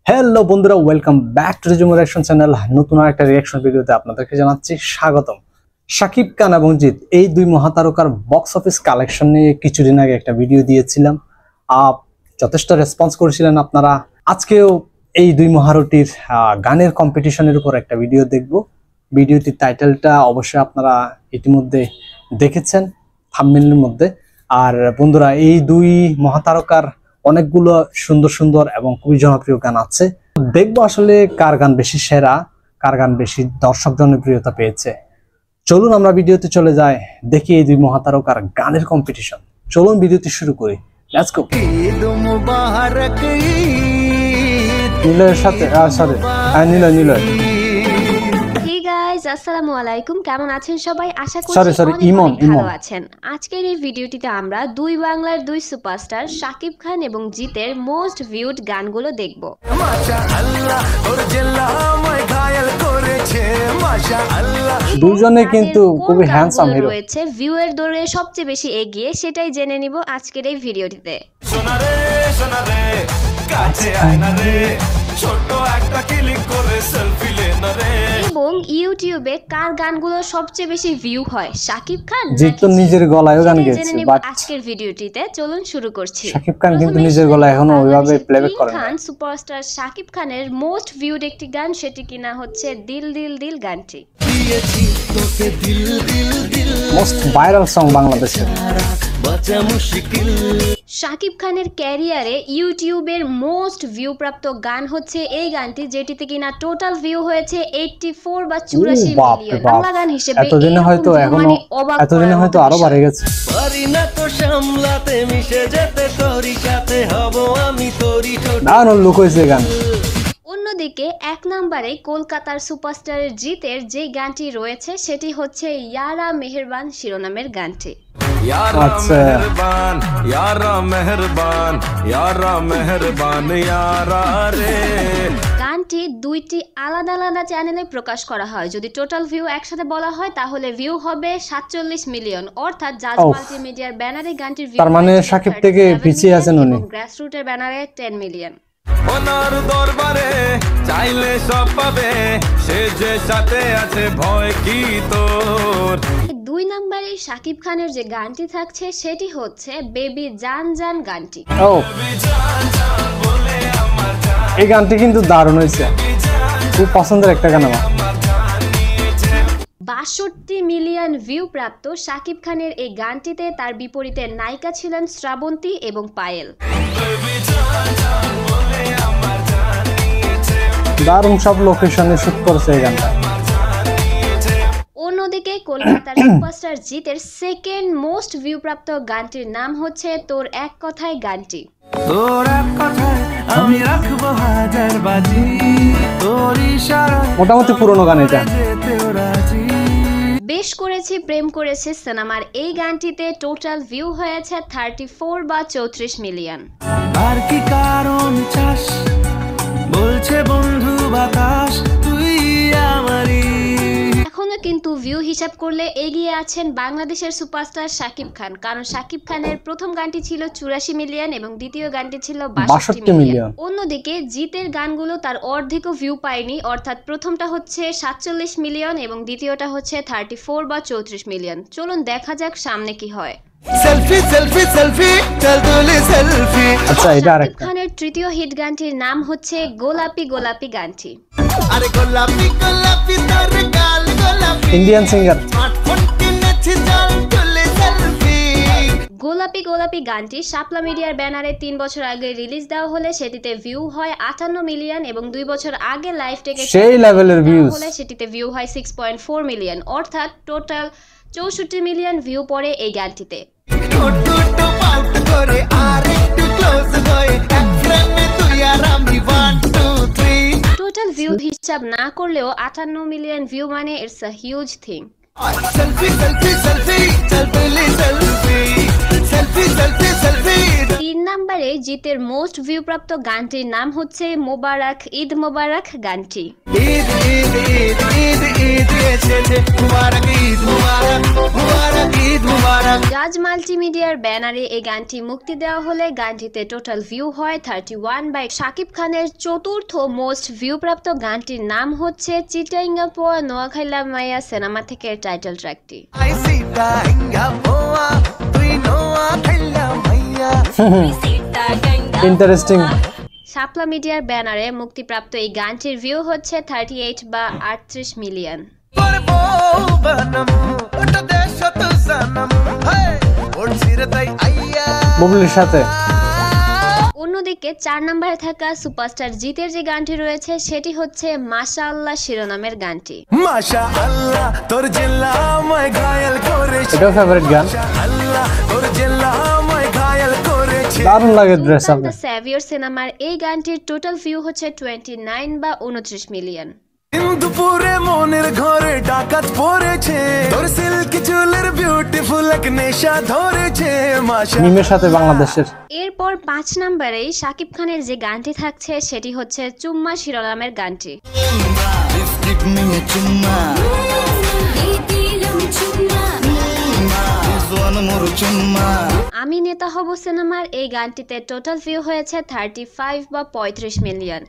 Hello বন্ধুরা, welcome back to resume reaction channel. নতুন একটা রিঅ্যাকশন ভিডিওতে আপনাদেরকে জানাচ্ছি স্বাগতম। শাকিব খান এবং জিৎ এই দুই মহাতারকার বক্স অফিস কালেকশন নিয়ে কিছুদিন আগে একটা ভিডিও দিয়েছিলাম। যথেষ্ট রেসপন্স করেছিলেন আপনারা। আজকেও এই দুই মহারথীর গানের কম্পিটিশনের উপর একটা ভিডিও দেখব। ভিডিওটির টাইটেলটা অবশ্যই আপনারা ইতিমধ্যে দেখেছেন থাম্বনেইলের মধ্যে। আর বন্ধুরা, এই দুই মহাতারকার অনেকগুলো সুন্দর সুন্দর এবং খুবই জনপ্রিয় গান আছে। দেখবো আসলে কার গান বেশি সেরা, কার গান বেশি দর্শক জনপ্রিয়তা পেয়েছে। চলুন আমরা ভিডিওতে চলে যাই, দেখি এই দুই মহাতারকার গানের কম্পিটিশন। চলুন ভিডিওটি শুরু করি, লেটস গো। নীলয়ের সাথে নীলয় আসসালামু আলাইকুম, কেমন আছেন সবাই? আশা করছি অনেক ভালো আছেন। আজকের এই ভিডিওটিতে আমরা দুই বাংলার দুই সুপারস্টার শাকিব খান এবং জিতের মোস্ট ভিউড গানগুলো দেখব। দুজনে কিন্তু খুবই হ্যান্ডসাম হিরো। রয়েছে ভিউয়ের দৌড়ে সবচেয়ে বেশি এগিয়ে, সেটাই জেনে নিব আজকের এই ভিডিওটিতে। এবং ইউটিউবে কার গানগুলো সবচেয়ে বেশি ভিউ হয়, শাকিব খান জিৎ তো নিজের গলায়ও গান গেয়েছে। বাট আজকের ভিডিওটিতে চলুন শুরু করছি। শাকিব খান কিন্তু নিজের গলায় এখনো ওইভাবে প্লেব্যাক করে না। সুপারস্টার শাকিব খানের মোস্ট ভিউড একটি গান, সেটি কিনা হচ্ছে দিল দিল দিল গানটি। মোস্ট ভাইরাল সং বাংলাদেশের। শাকিব খানের ক্যারিয়ারে ইউটিউবের মোস্ট ভিউ প্রাপ্ত গান হচ্ছে এই গানটি, যেটিতে কিনা টোটাল ভিউ হয়েছে 84 বা 84 মিলিয়ন। বাংলা গান হিসেবে এতদিনে হয়তো আরো বাড়ে গেছে। দারুণ লুক হয়েছে গান। অন্যদিকে এক নম্বরে কলকাতার সুপারস্টারের জিতের যে গানটি রয়েছে সেটি হচ্ছে ইয়ারা মেহেরবান শিরোনামের গানটি। গানটি দুইটি আলাদা আলাদা চ্যানেলে প্রকাশ করা হয়। যদি টোটাল ভিউ একসাথে বলা হয় তাহলে ভিউ হবে 47 মিলিয়ন, অর্থাৎ জাজ মাল্টিমিডিয়ার ব্যানারে গানটির ভিউ তার মানে শাকিব থেকে পিছিয়ে আছেন উনি। গ্রাসরুটের ব্যানারে 10 মিলিয়ন। ওনার দরবারে চাইলে সব পাবে, সে যে সাথে আছে ভয় কি তোর। দুই নম্বরে শাকিব খানের যে গানটি থাকছে সেটি হচ্ছে বেবি জান জান গানটি। এই গানটি কিন্তু দারুণ হয়েছে, খুব পছন্দের একটা গান আমার। 62 মিলিয়ন ভিউ প্রাপ্ত শাকিব খানের এই গানটিতে তার বিপরীতে নায়িকা ছিলেন শ্রাবন্তী এবং পায়েল। দারুণ সব লোকেশনে শুট করেছে এই গানটা। অন্যদিকে কলকাতার সুপারস্টার জিতের সেকেন্ড মোস্ট ভিউ প্রাপ্ত গানটির নাম হচ্ছে তোর এক কথায় গানটি। তোর এক কথায় আমি রাখবো হাজার বাজি, তোর ইশারায় মোটামুটি পুরনো গান এটা। বেশ করেছি প্রেম করেছে সিনেমার এই গানটিতে টোটাল ভিউ হয়েছে 34 বা 34 মিলিয়ন। আর কি কারণ চাস বলছে বন্ধু বাতাস তুই আমারই। এখনো কিন্তু ভিউ হিসাব করলে এগিয়ে আছেন বাংলাদেশের সুপারস্টার শাকিব খান, কারণ শাকিব খানের প্রথম গানটি ছিল 84 মিলিয়ন এবং দ্বিতীয় গানটি ছিল 62 মিলিয়ন। অন্যদিকে জিতের গানগুলো তার অর্ধেকও ভিউ পায়নি, অর্থাৎ প্রথমটা হচ্ছে 47 মিলিয়ন এবং দ্বিতীয়টা হচ্ছে 34 বা 34 মিলিয়ন। চলুন দেখা যাক সামনে কি হয়। সেলফি সেলফি সেলফি চল তুলি সেলফি। আচ্ছা, এটা আরেকটা। শাকিব খানের তৃতীয় হিট গানটির নাম হচ্ছে গোলাপি গোলাপি গানটি। আরে গোলাপি গোলাপি তোর গাল গোলাপি, ইন্ডিয়ান সিঙ্গার। স্মার্টফোন কিনেছি চল তুলি সেলফি। গোলাপি গোলাপি গানটি শাপলা মিডিয়ার ব্যানারে 3 বছর আগে রিলিজ দেওয়া হলে সেটিতে ভিউ হয় 58 মিলিয়ন এবং 2 বছর আগে লাইভ টেকে সেই লেভেলের ভিউজ হলে সেটিতে ভিউ হয় 6.4 মিলিয়ন, অর্থাৎ টোটাল 64 মিলিয়ন ভিউ পড়ে এই গানটিতে। টোটাল ভিউ হিসাব না করলেও 58 মিলিয়ন ভিউ মানে it's a huge thing. Selfie selfie selfie selfie selfie selfie selfie selfie 3 নম্বরে জিতের মোস্ট ভিউ প্রাপ্ত গানটির নাম হচ্ছে মোবারক ঈদ মোবারক গানটি। ঈদ ঈদ ঈদ ঈদ ঈদ এসেছে মুবারক ঈদ মুবারক মুবারক ঈদ মুবারক। জাজ মাল্টিমিডিয়ার ব্যানারে এই গানটি মুক্তি দেওয়া হলে গানটিতে টোটাল ভিউ হয় 31 বাই শাকিব খানের চতুর্থ মোস্ট ভিউ প্রাপ্ত গানটির নাম হচ্ছে চিটাইঙ্গা পোয়া নোয়াখাইলা মাইয়া সিনেমা থেকে টাইটেল ট্র্যাকটি। ইন্টারেস্টিং। শাপলা মিডিয়ার ব্যানারে মুক্তিপ্রাপ্ত এই গানটির ভিউ হচ্ছে 38 বা 38 মিলিয়ন। বুবলির সাথে। অন্যদিকে 4 নম্বরে থাকা সুপারস্টার জিতের যে গানটি রয়েছে সেটি হচ্ছে মাশাআল্লাহ শিরোনামের গানটি। মাশাআল্লাহ তোর জেলা আমায় ঘায়াল করেছে, এটাও ফেভারিট গান। আল্লাহ তোর জেলা আমায় ঘায়াল করেছে। দারুণ লাগে ড্রেস আপ। দ্য সেভিয়র সিনেমার এই গানটির টোটাল ভিউ হচ্ছে 29 বা 29 মিলিয়ন। দুপুরে মনের ঘরে ডাকাত পড়েছে, তোর সিল্ক চুলের বিউটিফুল এক নেশা ধরেছে। মিমের সাথে বাংলাদেশের। এরপর 5 নম্বরে শাকিব খানের যে গানটি থাকছে সেটি হচ্ছে চুম্মা শিরোনামের গানটি। আমি নেতা হব সিনেমার এই গানটিতে টোটাল ভিউ হয়েছে 35 বা 35 মিলিয়ন।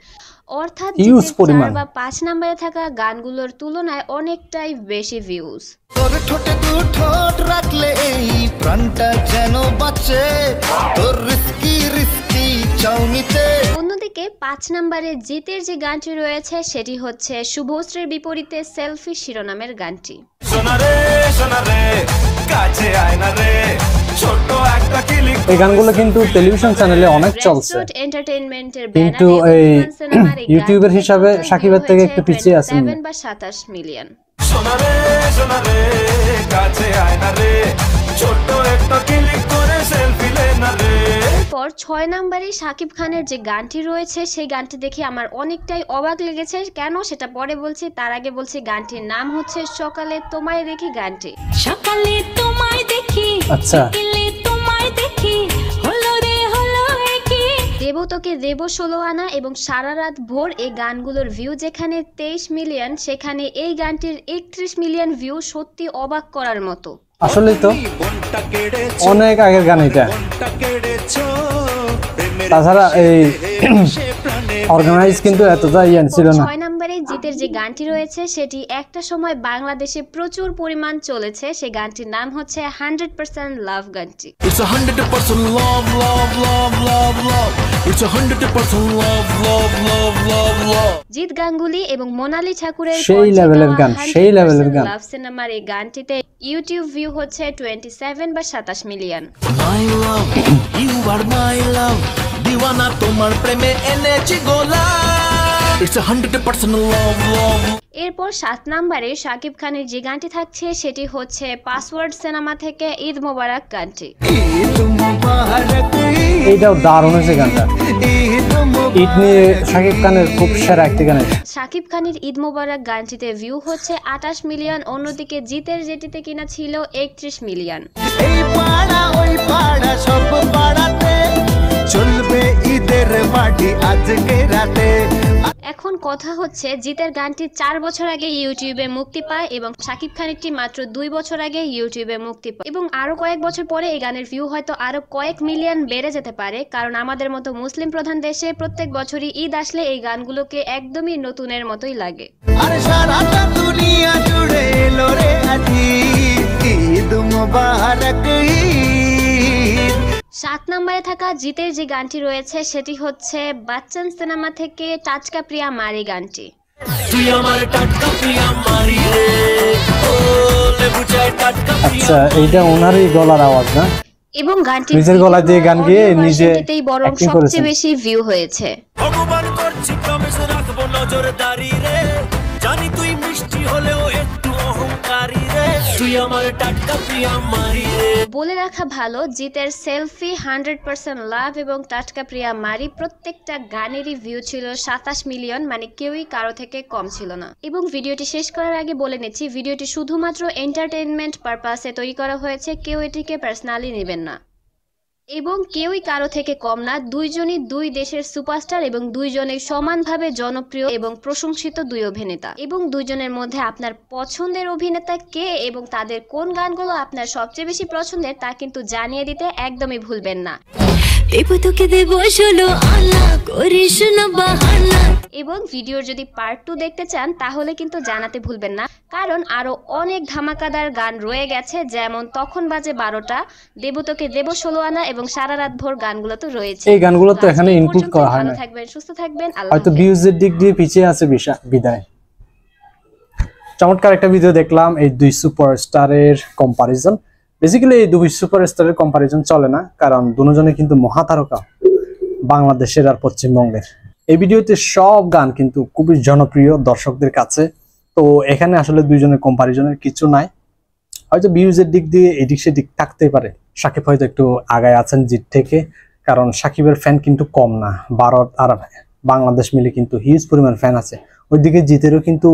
অর্থাৎ 4 বা 5 নম্বরে থাকা গানগুলোর তুলনায় অনেকটাই বেশি ভিউজ। তোর ঠোঁটে দু ঠোঁট রাখলে এই প্রাণটা যেন বাঁচে, তোর রিস্কি রিস্কি চাউনিতে। অন্যদিকে 5 নম্বরে জিতের যে গানটি রয়েছে সেটি হচ্ছে শুভশ্রীর বিপরীতে সেলফি শিরোনামের গানটি। সোনারে সোনারে কাছে আয় না রে, ছোট একটা ক্লিক। এই গানগুলো কিন্তু টেলিভিশন চ্যানেলে অনেক চলছে, এন্টারটেইনমেন্টের কিন্তু এই ইউটিউবের হিসাবে শাকিবের থেকে একটু পিছিয়ে আছে। 7 বা 27 মিলিয়ন। সোনারে সোনারে কাছে আয় না রে, ছোট একটা ক্লিক করে সেলফি লে না রে। পর 6 নম্বরে শাকিব খানের যে গানটি রয়েছে সেই গানটি দেখে আমার অনেকটাই অবাক লেগেছে। কেন সেটা পরে বলছি, তার আগে বলছি গানটির নাম হচ্ছে সকালে তোমায় দেখি গানটি। সকালে তোমায় দেখি, আচ্ছা, বিকেলে তোমায় দেখি, হলো রে হলো কি। দেব তোকে দেব 16 আনা এবং সারা রাত ভোর এই গানগুলোর ভিউ যেখানে 23 মিলিয়ন, সেখানে এই গানটির 31 মিলিয়ন ভিউ সত্যি অবাক করার মতো। আসলেই তো অনেক আগের গান এটা। তাছাড়া এই অর্গানাইজ কিন্তু এতটা ইয়ান ছিল না। 6 নম্বরে জিতের যে গানটি রয়েছে সেটি একটা সময় বাংলাদেশে প্রচুর পরিমাণ চলেছে, সেই গানটির নাম হচ্ছে 100% লাভ গানটি। It's 100% love love love love love. It's 100% love love love love love. Jeet Ganguly এবং মোনালি ঠাকুরের সেই লেভেলের গান, সেই লেভেলের গান। লাভ সিনেমার এই গানটিতে ইউটিউব ভিউ হচ্ছে 27 বা 27 million. My love, you are my love. দিওয়ানা তোমার প্রেমে এনেছি গোলাপ। It's 100% love love. এরপর 7 নম্বরে শাকিব খানের যে গানটি থাকছে সেটি হচ্ছে পাসওয়ার্ড সিনেমা থেকে ঈদ মোবারক গানটি। এইটাও দারুণ হয়েছে গানটা। ঈদ নিয়ে শাকিব খানের খুব সেরা একটি গান। শাকিব খানের ঈদ মোবারক গানটিতে ভিউ হচ্ছে 28 মিলিয়ন, অন্যদিকে জিতের যেটিতে কিনা ছিল 31 মিলিয়ন। এই পাড়া ওই পাড়া সব পাড়াতে চলবে ঈদের পার্টি আজকে রাতে। এখন কথা হচ্ছে জিতের গানটি 4 বছর আগে ইউটিউবে মুক্তি পায় এবং শাকিব খানেরটি মাত্র 2 বছর আগে ইউটিউবে মুক্তি পায়, এবং আরো কয়েক বছর পরে এই গানের ভিউ হয়তো আরো কয়েক মিলিয়ন বেড়ে যেতে পারে, কারণ আমাদের মতো মুসলিম প্রধান দেশে প্রত্যেক বছরই ঈদ আসলে এই গানগুলোকে একদমই নতুনের মতোই লাগে। আরে সারাটা দুনিয়া জুড়ে এলো রে আজি ঈদ মোবারক ঈদ। 7 নম্বরে থাকা জিতের যে গানটি রয়েছে সেটি হচ্ছে বাচ্চান সিনেমা থেকে টাটকা প্রিয়া মারি গানটি। তুই আমার টাটকা প্রিয়া মারি রে, ও লেবু চাই টাটকা প্রিয়া। আচ্ছা, এইটা ওনারই গলার আওয়াজ না? এবং গানটি নিজের গলা দিয়ে গান গিয়ে নিজে বরং acting সবচেয়ে করেছেন। বেশি ভিউ হয়েছে। ভগবান করছি প্রমিস রাখবো নজরদারি রে, জানি তুই মিষ্টি হলেও একটু অহংকারী রে। তুই আমার টাটকা প্রিয়া মারি রে। বলে রাখা ভালো, জিতের সেলফি, 100% লাভ এবং টাটকা প্রিয়া মারি প্রত্যেকটা গানেরই ভিউ ছিল 27 মিলিয়ন, মানে কেউই কারো থেকে কম ছিল না। এবং ভিডিওটি শেষ করার আগে বলে নিচ্ছি, ভিডিওটি শুধুমাত্র এন্টারটেইনমেন্ট পারপাসে তৈরি করা হয়েছে, কেউ এটিকে পার্সোনালি নেবেন না। এবং কেউই কারো থেকে কম না, দুইজনই দুই দেশের সুপারস্টার এবং দুইজনেই সমানভাবে জনপ্রিয় এবং প্রশংসিত দুই অভিনেতা। এবং দুইজনের মধ্যে আপনার পছন্দের অভিনেতা কে এবং তাদের কোন গানগুলো আপনার সবচেয়ে বেশি পছন্দের তা কিন্তু জানিয়ে দিতে একদমই ভুলবেন না। তোকে দেব 16 আনা, করিস না বাহানা। এবং ভিডিওর যদি পার্ট 2 দেখতে চান তাহলে কিন্তু জানাতে ভুলবেন না, কারণ আরো অনেক ধামাকাদার গান রয়ে গেছে, যেমন তখন বাজে 12টা, দেব তোকে দেব 16 আনা এবং সারা রাত ভোর গানগুলো তো রয়েছে। এই গানগুলো তো এখানে ইনক্লুড করা হয় না। ভালো থাকবেন, সুস্থ থাকবেন, আল্লাহ হয়তো হাফেজ। ভিউজের দিক দিয়ে পিছিয়ে আছে বিদায়। চমৎকার একটা ভিডিও দেখলাম এই দুই সুপারস্টারের কম্পারিজন। বেসিক্যালি এই দুই সুপারস্টারের কম্পারিজন চলে না, কারণ দুজনে কিন্তু মহাতারকা বাংলাদেশের আর পশ্চিমবঙ্গের। এই ভিডিওতে সব গান কিন্তু খুবই জনপ্রিয় দর্শকদের কাছে, তো এখানে আসলে দুইজনের কম্পারিজনের কিছু নাই। হয়তো ভিউজের দিক দিয়ে এদিক সেদিক থাকতেই পারে, সাকিব হয়তো একটু আগায় আছেন জিত থেকে, কারণ সাকিবের ফ্যান কিন্তু কম না, ভারত আর বাংলাদেশ মিলে কিন্তু হিউজ পরিমাণ ফ্যান আছে। ওইদিকে জিতেরও কিন্তু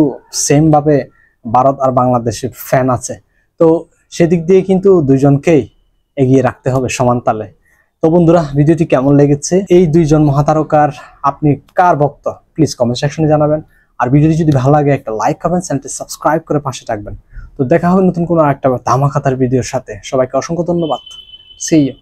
সেম ভাবে ভারত আর বাংলাদেশের ফ্যান আছে, তো সেদিক দিয়ে কিন্তু দুইজনকেই এগিয়ে রাখতে হবে সমান তালে। তো বন্ধুরা, ভিডিওটি কেমন লেগেছে, এই দুইজন মহাতারকার আপনি কার ভক্ত, প্লিজ কমেন্ট সেকশনে জানাবেন। আর ভিডিওটি যদি ভালো লাগে একটা লাইক করবেন, চ্যানেলটি সাবস্ক্রাইব করে পাশে থাকবেন। তো দেখা হবে নতুন কোনো একটা ধামাকাদার ভিডিওর সাথে। সবাইকে অসংখ্য ধন্যবাদ। See you.